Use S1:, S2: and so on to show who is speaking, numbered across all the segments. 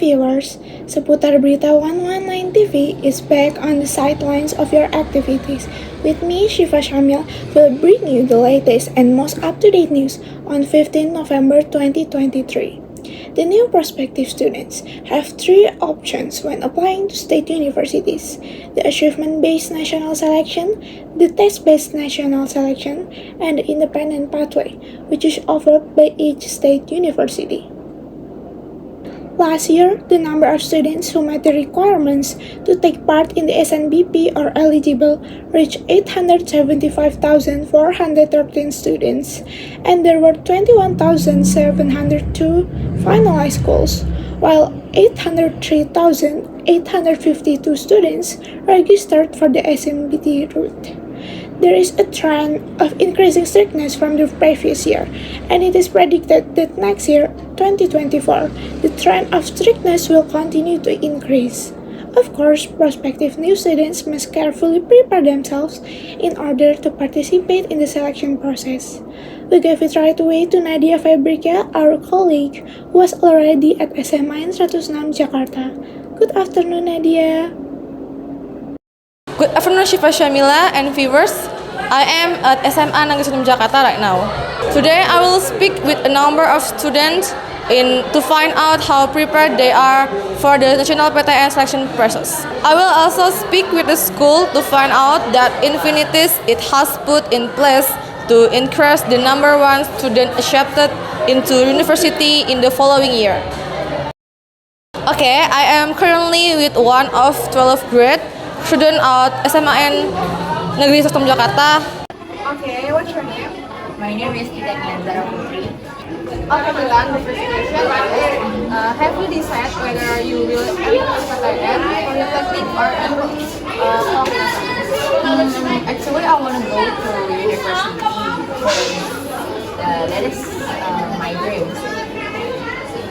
S1: viewers, Seputar Berita 119 TV is back on the sidelines of your activities. With me, Shiva Shamil, will bring you the latest and most up-to-date news on 15 November 2023. The new prospective students have three options when applying to state universities: the achievement-based national selection, the test-based national selection, and the independent pathway, which is offered by each state university. Last year, the number of students who met the requirements to take part in the SNBP or eligible reached 875,413 students, and there were 21,702 finalized goals, while 803,852 students registered for the SNBT route. There is a trend of increasing strictness from the previous year, and it is predicted that next year, 2024, the trend of strictness will continue to increase. Of course, prospective new students must carefully prepare themselves in order to participate in the selection process. We give it right away to Nadia Fabrika, our colleague, who was already at SMAN 106 Jakarta. Good afternoon, Nadia.
S2: Good afternoon, Shiva Shamila and viewers. I am at SMA Negeri 1 Jakarta right now. Today, I will speak with a number of students to find out how prepared they are for the national PTN selection process. I will also speak with the school to find out that infinities it has put in place to increase the number one student accepted into university in the following year. Okay, I am currently with one of 12th grade student at SMAN Negeri 1 Jakarta.
S3: Okay, what's your name?
S4: My name is Titania Zara Putri.
S3: Okay, Milan, the first question is, have you decided whether you will enter PTN, Polytechnic, or
S4: Actually, I want to go to university. That is my dream.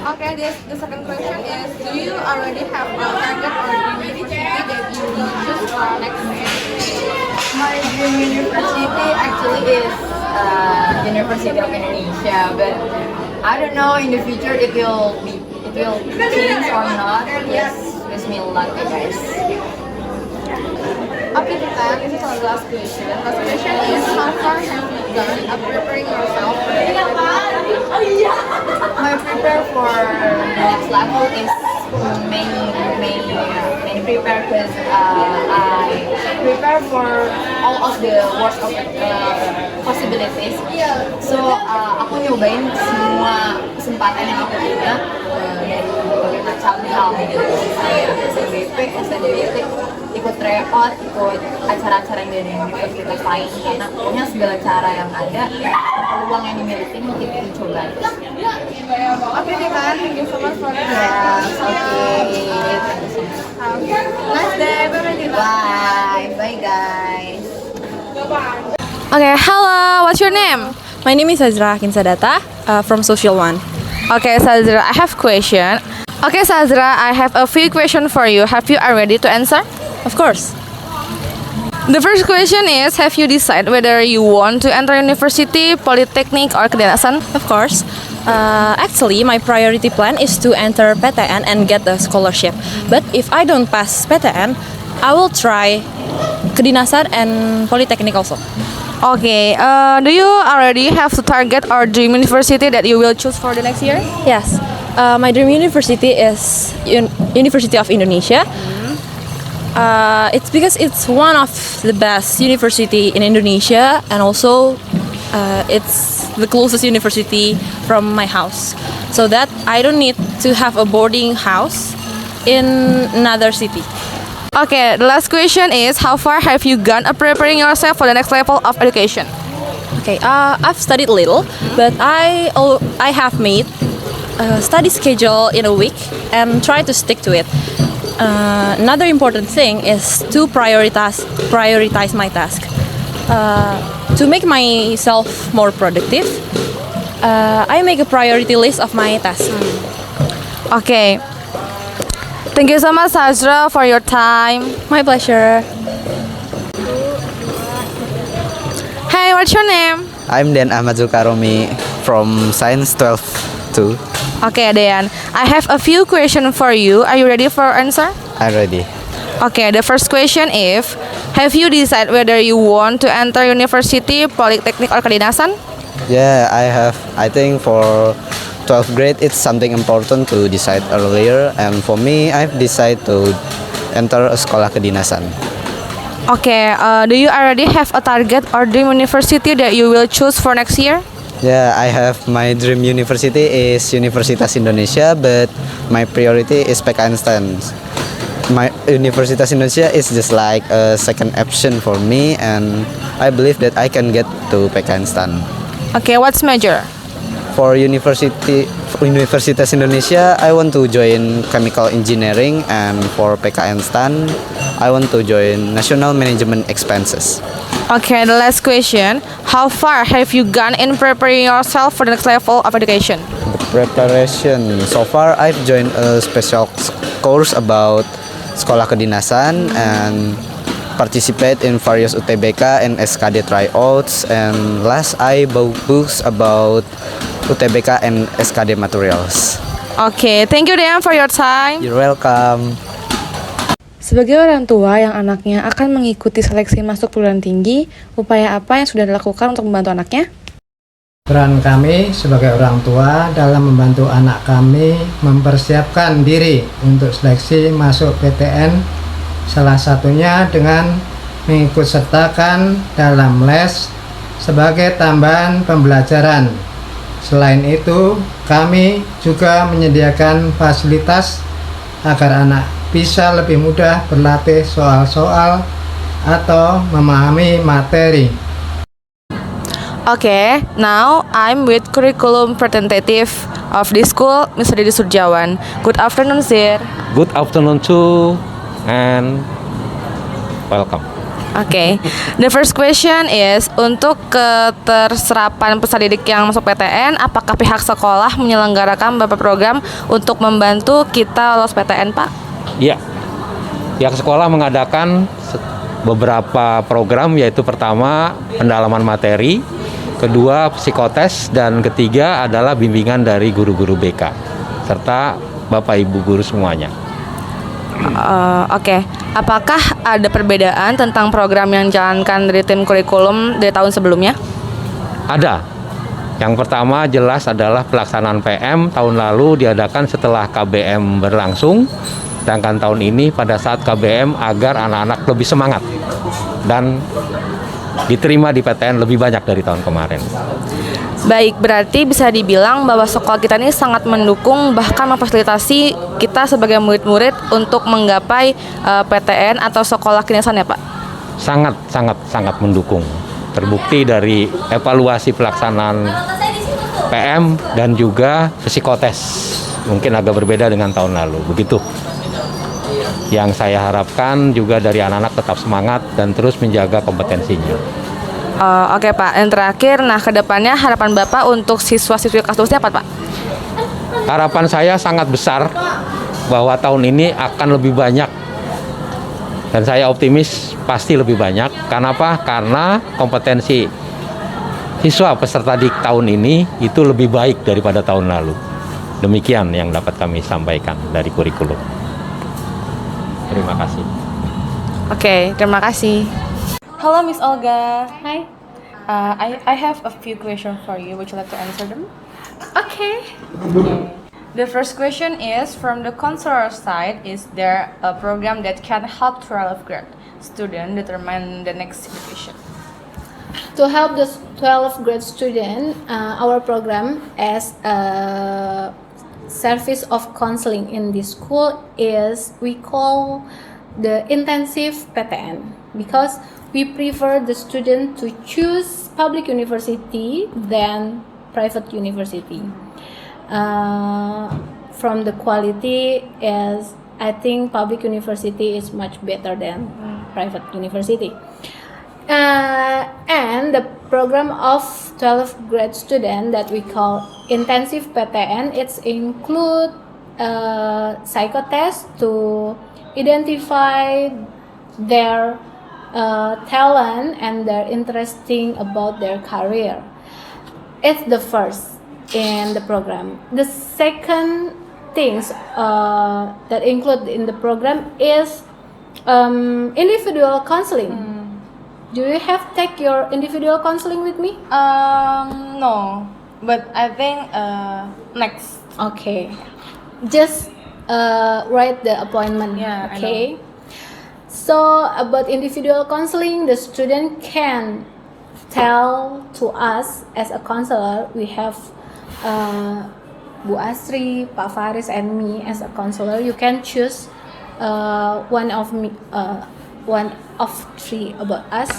S3: Okay, the second question is, do you already have a target or dream university that you will choose for next year?
S4: My dream university actually is University of Indonesia, but I don't know in the future it will change or not. Yes, wish me luck, guys.
S3: Okay, Tita, this is our last question. Last question is, how far have you gone preparing yourself for the next level?
S4: My prepare for the next level is many prepare because I prepare for all of the worst of possibilities. So aku nyobain semua kesempatan yang aku punya dari berbagai macam hal gitu. Saya SNBP, SNBT, ikut tryout, ikut acara-acara yang dari universitas lain, karena pokoknya segala cara yang ada, peluang yang dimiliki mungkin dicoba.
S3: Okay, Tita, thank you so much for the
S4: Yes, okay.
S3: Nice day, bye-bye, Tita.
S4: Bye guys.
S2: Okay, hello, what's your name?
S5: My name is Azra Kinsadata from Social One.
S2: Okay, Sazra, I have question. Okay, Sazra, I have a few questions for you. Have you are ready to answer?
S5: Of course.
S2: The first question is, have you decided whether you want to enter university, polytechnic, or kedinasan?
S5: Of course. Actually, my priority plan is to enter PTN and get a scholarship. But if I don't pass PTN, I will try kedinasan and polytechnic also.
S2: Okay, do you already have the target or dream university that you will choose for the next year?
S5: Yes. My dream university is University of Indonesia. It's because it's one of the best university in Indonesia, and also it's the closest university from my house, so that I don't need to have a boarding house in another city.
S2: Okay, the last question is, how far have you gone preparing yourself for the next level of education?
S5: Okay, I've studied little, but I have made a study schedule in a week and try to stick to it. Another important thing is to prioritize my task. To make myself more productive, I make a priority list of my tasks.
S2: Okay. Thank you so much, Sazra, for your time.
S5: My pleasure.
S2: Hey, what's your name?
S6: I'm Dan Ahmad Zulkaromi from Science 12 2.
S2: Okay, Dean. I have a few questions for you. Are you ready for answer?
S6: I'm ready.
S2: Okay, the first question is, have you decided whether you want to enter university, polytechnic, or kedinasan?
S6: Yeah, I have. I think for 12th grade, it's something important to decide earlier. And for me, I've decided to enter a sekolah kedinasan.
S2: Okay, do you already have a target or dream university that you will choose for next year?
S6: Yeah, I have my dream university is Universitas Indonesia, but my priority is PKN STAN. My Universitas Indonesia is just like a second option for me, and I believe that I can get to PKN STAN.
S2: Okay, what's major?
S6: For Universitas Indonesia, I want to join chemical engineering, and for PKN STAN, I want to join national management expenses.
S2: Okay, the last question. How far have you gone in preparing yourself for the next level of education?
S6: The preparation so far, I've joined a special course about sekolah kedinasan and participate in various UTBK and SKD tryouts, and last I bought books about UTBK and SKD materials.
S2: Okay, thank you Dean for your time.
S6: You're welcome.
S2: Sebagai orang tua yang anaknya akan mengikuti seleksi masuk perguruan tinggi, upaya apa yang sudah dilakukan untuk membantu anaknya?
S7: Peran kami sebagai orang tua dalam membantu anak kami mempersiapkan diri untuk seleksi masuk PTN, salah satunya dengan mengikut sertakan dalam les sebagai tambahan pembelajaran. Selain itu, kami juga menyediakan fasilitas agar anak bisa lebih mudah berlatih soal-soal atau memahami materi.
S2: Okay, now I'm with curriculum representative of this school, Mr. Didi Surjawan. Good afternoon, sir.
S8: Good afternoon too, and welcome.
S2: Okay, the first question is, untuk keterserapan peserta didik yang masuk PTN, apakah pihak sekolah menyelenggarakan beberapa program untuk membantu kita lolos PTN, Pak?
S8: Ya, pihak sekolah mengadakan beberapa program, yaitu pertama pendalaman materi, kedua psikotes, dan ketiga adalah bimbingan dari guru-guru BK serta Bapak Ibu guru semuanya.
S2: Oke. Apakah ada perbedaan tentang program yang dijalankan dari tim kurikulum dari tahun sebelumnya?
S8: Ada. Yang pertama jelas adalah pelaksanaan PM tahun lalu diadakan setelah KBM berlangsung, sedangkan tahun ini pada saat KBM agar anak-anak lebih semangat dan diterima di PTN lebih banyak dari tahun kemarin.
S2: Baik, berarti bisa dibilang bahwa sekolah kita ini sangat mendukung, bahkan memfasilitasi kita sebagai murid-murid untuk menggapai PTN atau sekolah kedinasan ya Pak?
S8: Sangat mendukung. Terbukti dari evaluasi pelaksanaan PM dan juga psikotes. Mungkin agak berbeda dengan tahun lalu, begitu. Yang saya harapkan juga dari anak-anak tetap semangat dan terus menjaga kompetensinya.
S2: Oke Pak, yang terakhir, nah kedepannya harapan Bapak untuk siswa-siswi kelasnya apa Pak?
S8: Harapan saya sangat besar bahwa tahun ini akan lebih banyak, dan saya optimis pasti lebih banyak. Kenapa? Karena kompetensi siswa peserta didik tahun ini itu lebih baik daripada tahun lalu. Demikian yang dapat kami sampaikan dari kurikulum. Terima kasih.
S2: Oke, terima kasih. Hello Miss Olga.
S9: Hi.
S2: I have a few questions for you. Would you like to answer them?
S9: Okay.
S2: The first question is, from the counselor side, is there a program that can help 12th grade student determine the next education?
S9: To help the 12th grade student, our program as a service of counseling in this school is we call the intensive PTN, because we prefer the student to choose public university than private university. From the quality, is I think public university is much better than private university. And the program of 12th grade student that we call intensive PTN, it's include psychotest to identify their talent and their interesting about their career. It's the first. in the program. The second things that include in the program is individual counseling. Do you have take your individual counseling with me?
S2: No, but I think next.
S9: Okay, just write the appointment.
S2: Yeah, I
S9: okay. So about individual counseling, the student can tell to us as a counselor. We have Bu Asri, Pak Faris, and me as a counselor. You can choose one of three about us,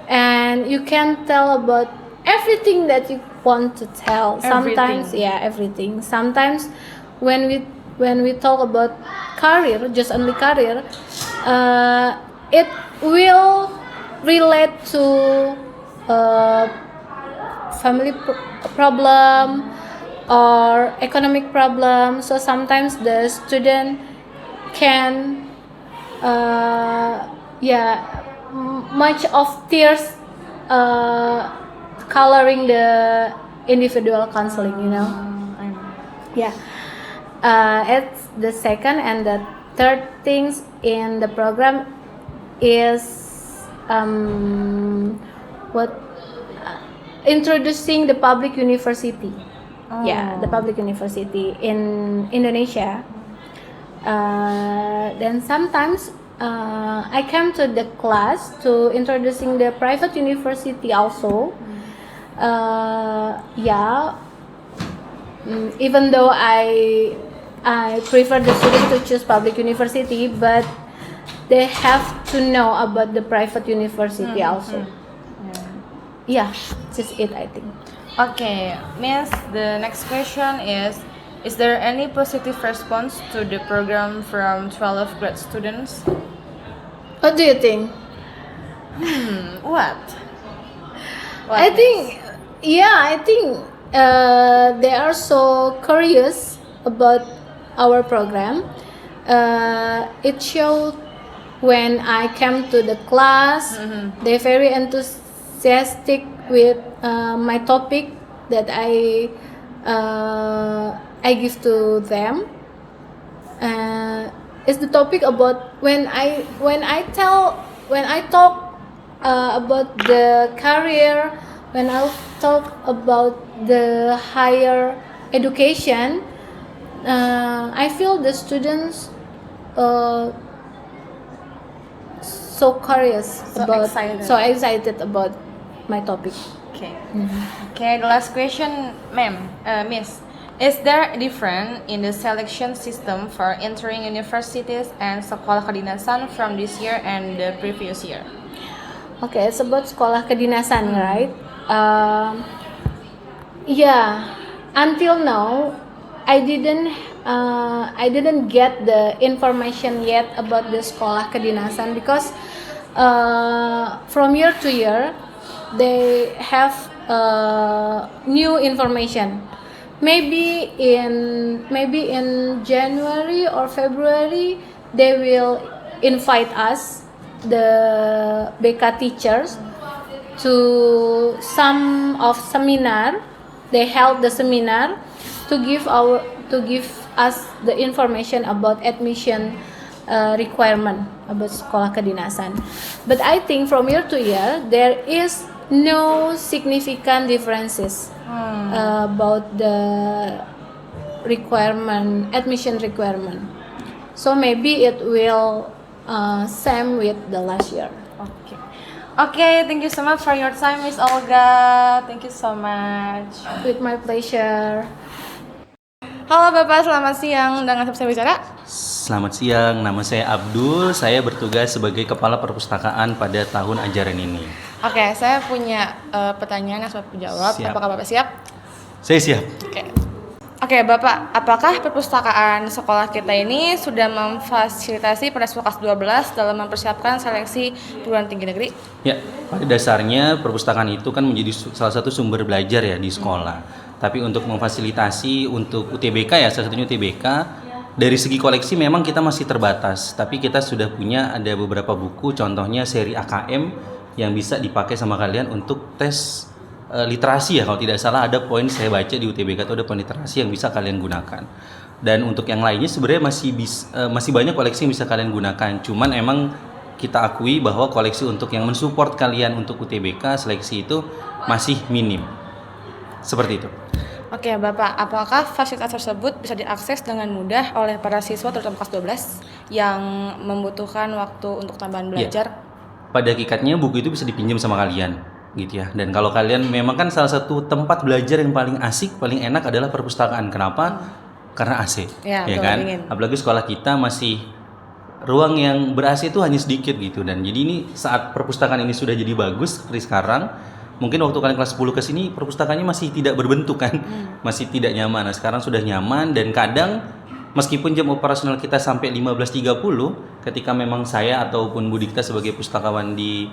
S9: and you can tell about everything that you want to tell. Sometimes, everything. Sometimes, when we talk about career, just only career, it will relate to family problem or economic problem. So sometimes the student can much of tears coloring the individual counseling, yeah. It's the second and the third things in the program is introducing the public university. Yeah, the public university in Indonesia. Then sometimes I come to the class to introducing the private university also. Even though I prefer the student to choose public university, but they have to know about the private university also. Yeah, just it, I think.
S2: Okay, Miss, the next question is there any positive response to the program from 12 grade students?
S9: What do you think?
S2: What?
S9: I think they are so curious about our program. It showed when I came to the class, they're very enthusiastic with my topic that I give to them. It's the topic about when I talk about the career, when I talk about the higher education, I feel the students so curious so excited about my topic.
S2: Okay. Okay, the last question, ma'am, Miss. Is there a difference in the selection system for entering universities and sekolah kedinasan from this year and the previous year?
S9: Okay, it's about sekolah kedinasan, right? Until now, I didn't get the information yet about the sekolah kedinasan because from year to year they have new information. Maybe in January or February they will invite us, the BK teachers, to some of seminar. They held the seminar to give us the information about admission requirement about sekolah kedinasan. But I think from year to year there is no significant differences about the admission requirement. So maybe it will same with the last year.
S2: Okay, thank you so much for your time, Miss Olga. Thank you so much.
S9: With my pleasure.
S2: Halo Bapak, selamat siang. Dengan siapa saya bicara?
S10: Selamat siang, nama saya Abdul. Saya bertugas sebagai Kepala Perpustakaan pada tahun ajaran ini.
S2: Oke, saya punya pertanyaan yang harus Bapak jawab.
S10: Siap.
S2: Apakah Bapak siap?
S10: Saya siap.
S2: Oke, Bapak, apakah perpustakaan sekolah kita ini sudah memfasilitasi pada kelas 12 dalam mempersiapkan seleksi perguruan tinggi negeri?
S10: Ya, pada dasarnya perpustakaan itu kan menjadi salah satu sumber belajar ya di sekolah. Tapi untuk memfasilitasi untuk UTBK ya, salah satunya UTBK, dari segi koleksi memang kita masih terbatas. Tapi kita sudah punya ada beberapa buku, contohnya seri AKM yang bisa dipakai sama kalian untuk tes literasi ya, kalau tidak salah ada poin saya baca di UTBK itu ada poin literasi yang bisa kalian gunakan. Dan untuk yang lainnya sebenarnya masih banyak koleksi yang bisa kalian gunakan. Cuman emang kita akui bahwa koleksi untuk yang mensupport kalian untuk UTBK seleksi itu masih minim. Seperti itu.
S2: Oke, Bapak, apakah fasilitas tersebut bisa diakses dengan mudah oleh para siswa terutama kelas 12 yang membutuhkan waktu untuk tambahan belajar?
S10: Pada hakikatnya buku itu bisa dipinjam sama kalian, gitu ya. Dan kalau kalian memang kan salah satu tempat belajar yang paling asik, paling enak adalah perpustakaan. Kenapa? Karena AC,
S2: Ya,
S10: kan?
S2: dingin.
S10: Apalagi sekolah kita masih ruang yang ber-AC itu hanya sedikit gitu. Dan jadi ini saat perpustakaan ini sudah jadi bagus seperti sekarang, mungkin waktu kalian kelas 10 ke sini perpustakaannya masih tidak berbentuk kan, masih tidak nyaman. Nah, sekarang sudah nyaman dan kadang meskipun jam operasional kita sampai 15.30, ketika memang saya ataupun Bu Dikta sebagai pustakawan di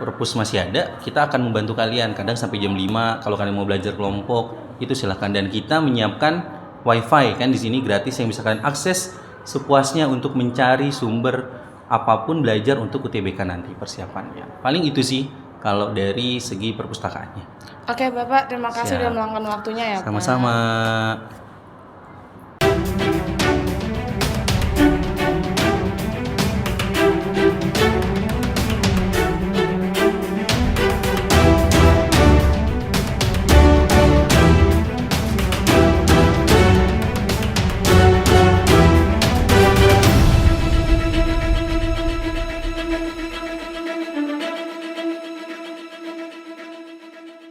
S10: perpus masih ada, kita akan membantu kalian kadang sampai jam 5 kalau kalian mau belajar kelompok, itu silahkan. Dan kita menyiapkan wifi kan di sini gratis yang bisa kalian akses sepuasnya untuk mencari sumber apapun belajar untuk UTBK nanti persiapannya. Paling itu sih kalau dari segi perpustakaannya.
S2: Oke, Bapak, terima kasih
S10: Siap.
S2: sudah meluangkan waktunya ya, Pak.
S10: Sama-sama.